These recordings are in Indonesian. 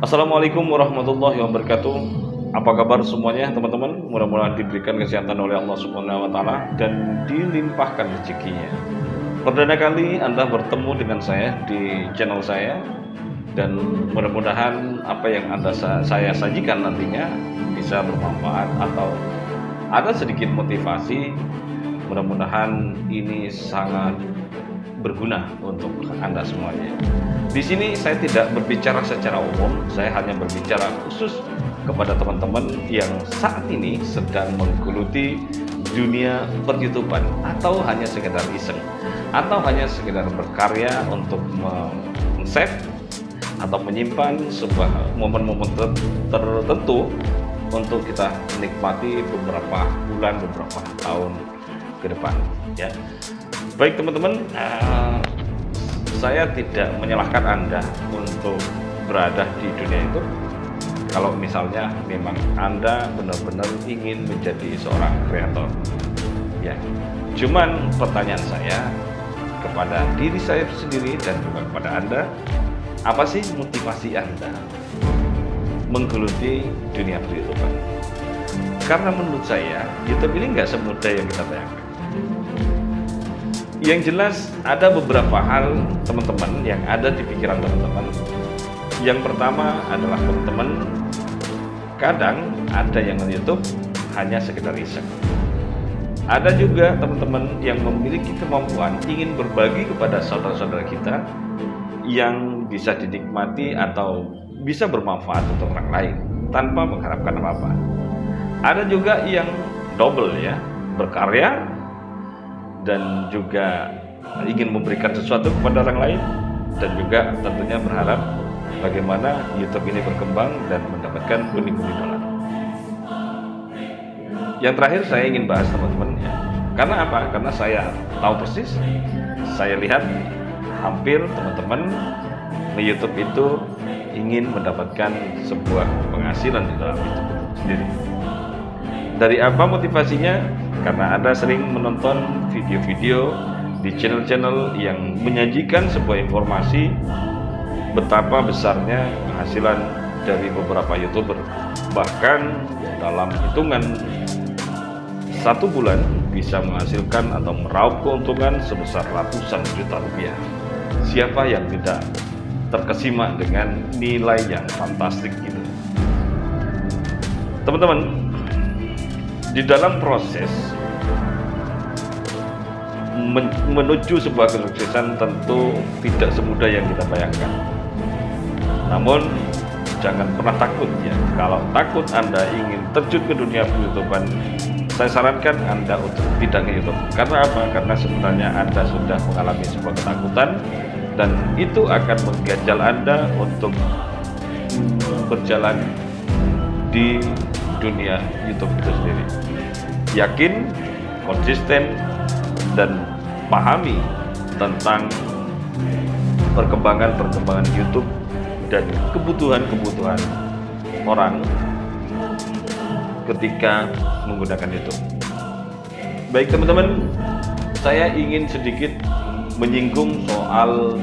Assalamualaikum warahmatullahi wabarakatuh. Apa kabar semuanya teman-teman? Mudah-mudahan diberikan kesehatan oleh Allah Subhanahu wa taala dan dilimpahkan rezekinya. Perdana kali Anda bertemu dengan saya di channel saya, dan mudah-mudahan apa yang saya sajikan nantinya bisa bermanfaat atau ada sedikit motivasi. Mudah-mudahan ini sangat berguna untuk Anda semuanya. Di sini saya tidak berbicara secara umum, saya hanya berbicara khusus kepada teman-teman yang saat ini sedang menggeluti dunia per-YouTubean, atau hanya sekedar iseng, atau hanya sekedar berkarya untuk save atau menyimpan sebuah momen-momen tertentu untuk kita nikmati beberapa bulan, beberapa tahun ke depan, ya. Baik teman-teman, saya tidak menyalahkan Anda untuk berada di dunia itu. Kalau misalnya memang Anda benar-benar ingin menjadi seorang kreator, ya. Cuman pertanyaan saya kepada diri saya sendiri dan juga kepada Anda, apa sih motivasi Anda menggeluti dunia per-YouTuber? Karena menurut saya, YouTube ini nggak semudah yang kita bayangkan. Yang jelas ada beberapa hal teman-teman yang ada di pikiran teman-teman. Yang pertama adalah teman-teman kadang ada yang nge-YouTube hanya sekedar iseng. Ada juga teman-teman yang memiliki kemampuan ingin berbagi kepada saudara-saudara kita yang bisa dinikmati atau bisa bermanfaat untuk orang lain tanpa mengharapkan apa-apa. Ada juga yang double, ya, berkarya dan juga ingin memberikan sesuatu kepada orang lain, dan juga tentunya berharap bagaimana YouTube ini berkembang dan mendapatkan pundi-pundi dolar. Yang terakhir saya ingin bahas teman-teman, ya. Karena apa? Karena saya tahu persis, saya lihat hampir teman-teman di YouTube itu ingin mendapatkan sebuah penghasilan di dalam YouTube itu sendiri. Dari apa motivasinya? Karena Anda sering menonton video-video di channel-channel yang menyajikan sebuah informasi betapa besarnya penghasilan dari beberapa YouTuber. Bahkan dalam hitungan 1 bulan bisa menghasilkan atau meraup keuntungan sebesar ratusan juta rupiah. Siapa yang tidak terkesima dengan nilai yang fantastik itu? Teman-teman, di dalam proses menuju sebuah kesuksesan tentu tidak semudah yang kita bayangkan. Namun jangan pernah takut, ya. Kalau takut Anda ingin terjun ke dunia per-YouTubean, saya sarankan Anda untuk tidak nge-YouTube. Karena apa? Karena sebenarnya Anda sudah mengalami sebuah ketakutan, dan itu akan mengganjal Anda untuk berjalan di dunia YouTube itu sendiri. Yakin, konsisten, dan pahami tentang perkembangan YouTube dan kebutuhan-kebutuhan orang ketika menggunakan YouTube. Baik teman-teman, saya ingin sedikit menyinggung soal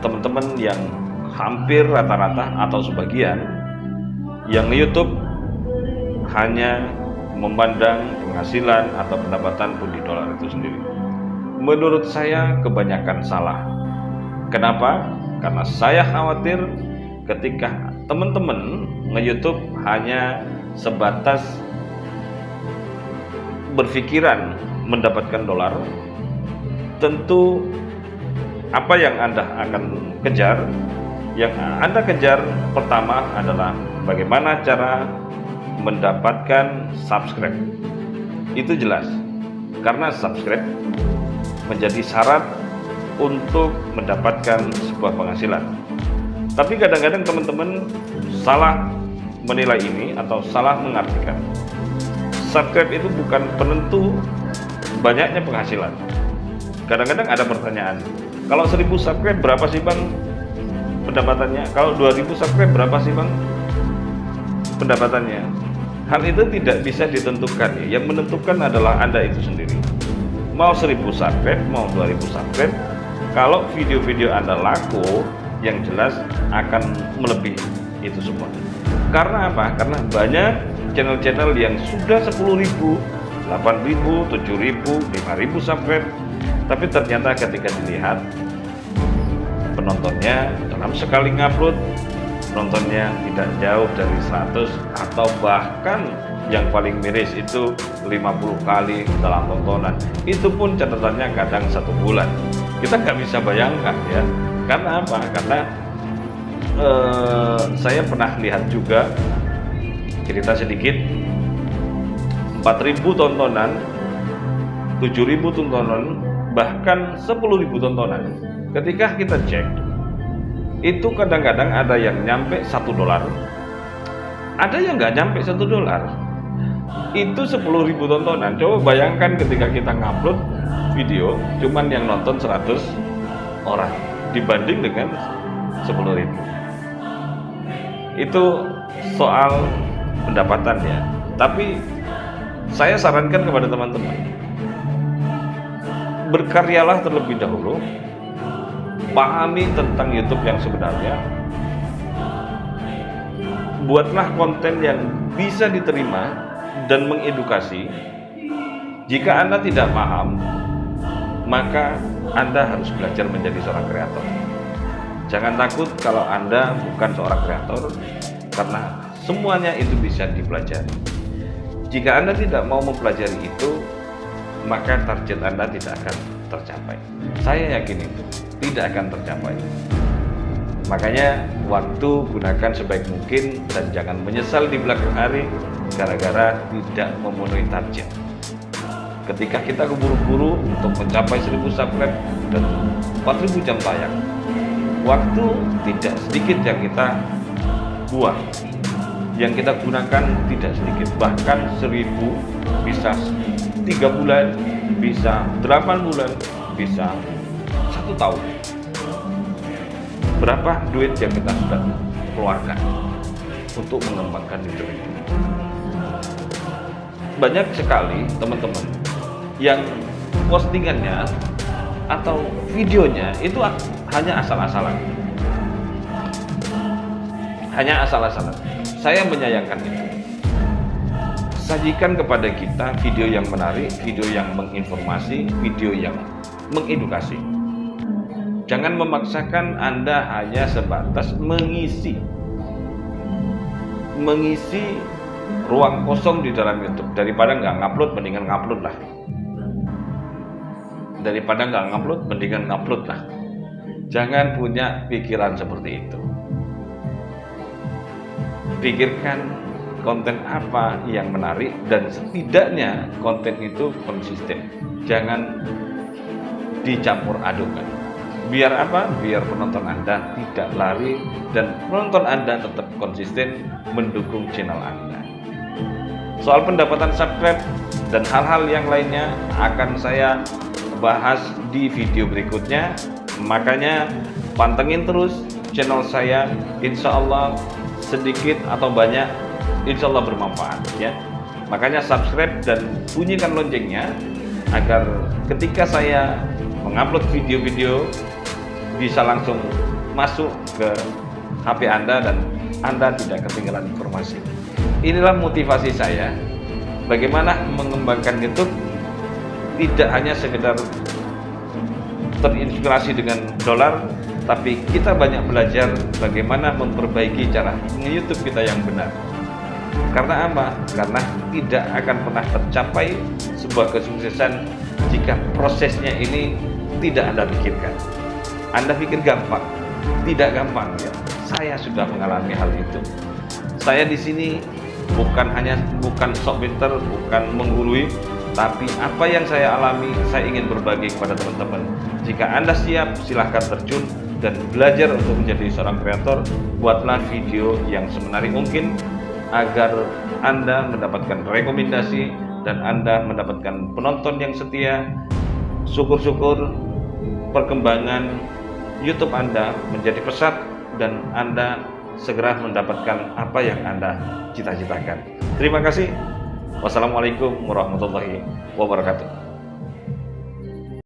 teman-teman yang hampir rata-rata atau sebagian yang YouTube hanya memandang penghasilan atau pendapatan pundi dolar itu sendiri. Menurut saya kebanyakan salah. Kenapa? Karena saya khawatir ketika teman-teman nge-YouTube hanya sebatas berpikiran mendapatkan dolar, tentu apa yang Anda akan kejar? Yang Anda kejar pertama adalah bagaimana cara mendapatkan subscribe. Itu jelas, karena subscribe menjadi syarat untuk mendapatkan sebuah penghasilan. Tapi kadang-kadang teman-teman salah menilai ini atau salah mengartikan. Subscribe itu bukan penentu banyaknya penghasilan. Kadang-kadang ada pertanyaan, kalau 1000 subscribe berapa sih bang pendapatannya? Kalau 2000 subscribe berapa sih bang pendapatannya? Hal itu tidak bisa ditentukan, ya. Yang menentukan adalah Anda itu sendiri. Mau 1000 subscribe, mau 2000 subscribe, kalau video-video Anda laku, yang jelas akan melebihi itu semua. Karena apa? Karena banyak channel-channel yang sudah 10.000, 8.000, 7.000, 5.000 subscribe, tapi ternyata ketika dilihat penontonnya dalam sekali ngupload, penontonnya tidak jauh dari 100 atau bahkan yang paling miris itu 50 kali dalam tontonan. Itu pun catatannya kadang 1 bulan. Kita nggak bisa bayangkan ya. Karena apa? Karena saya pernah lihat juga, cerita sedikit, 4.000 tontonan, 7.000 tontonan, bahkan 10.000 tontonan. Ketika kita cek, itu kadang-kadang ada yang nyampe $1, ada yang nggak nyampe $1. Itu 10.000 tontonan. Coba bayangkan ketika kita ngupload video, cuman yang nonton 100 orang dibanding dengan 10.000. Itu soal pendapatan ya. Tapi saya sarankan kepada teman-teman, berkaryalah terlebih dahulu, pahami tentang YouTube yang sebenarnya, buatlah konten yang bisa diterima dan mengedukasi. Jika Anda tidak paham, maka Anda harus belajar menjadi seorang kreator. Jangan takut kalau Anda bukan seorang kreator, karena semuanya itu bisa dipelajari. Jika Anda tidak mau mempelajari itu, maka target Anda tidak akan tercapai. Saya yakin itu tidak akan tercapai. Makanya waktu gunakan sebaik mungkin dan jangan menyesal di belakang hari gara-gara tidak memenuhi target. Ketika kita keburu-buru untuk mencapai 1.000 subscribe dan 4.000 jam tayang, waktu tidak sedikit yang kita buang, yang kita gunakan tidak sedikit, bahkan 1.000 bisa 3 bulan, bisa 8 bulan, bisa 1 tahun. Berapa duit yang kita sudah keluarkan untuk mengembangkan YouTube ini? Banyak sekali teman-teman yang postingannya atau videonya itu hanya asal-asalan. Hanya asal-asalan. Saya menyayangkan itu. Sajikan kepada kita video yang menarik, video yang menginformasi, video yang mengedukasi. Jangan memaksakan Anda hanya sebatas mengisi ruang kosong di dalam YouTube. Daripada nggak ngupload, mendingan ngupload lah. Daripada nggak ngupload, mendingan ngupload lah. Jangan punya pikiran seperti itu. Pikirkan konten apa yang menarik dan setidaknya konten itu konsisten. Jangan dicampur adukan. Biar apa? Biar penonton Anda tidak lari dan penonton Anda tetap konsisten mendukung channel Anda. Soal pendapatan subscribe dan hal-hal yang lainnya akan saya bahas di video berikutnya. Makanya pantengin terus channel saya, insya Allah sedikit atau banyak insya Allah bermanfaat ya. Makanya subscribe dan bunyikan loncengnya agar ketika saya mengupload video-video bisa langsung masuk ke HP Anda dan Anda tidak ketinggalan informasi. Inilah motivasi saya bagaimana mengembangkan YouTube, tidak hanya sekedar terinspirasi dengan dolar, tapi kita banyak belajar bagaimana memperbaiki cara nge-YouTube kita yang benar. Karena apa? Karena tidak akan pernah tercapai sebuah kesuksesan jika prosesnya ini tidak Anda pikirkan. Anda pikir gampang, tidak gampang ya. Saya sudah mengalami hal itu. Saya di sini bukan sok pinter, bukan menggurui, tapi apa yang saya alami, saya ingin berbagi kepada teman-teman. Jika Anda siap, silahkan terjun dan belajar untuk menjadi seorang kreator. Buatlah video yang semenarik mungkin agar Anda mendapatkan rekomendasi dan Anda mendapatkan penonton yang setia. Syukur-syukur perkembangan YouTube Anda menjadi pesat dan Anda segera mendapatkan apa yang Anda cita-citakan. Terima kasih. Wassalamualaikum warahmatullahi wabarakatuh.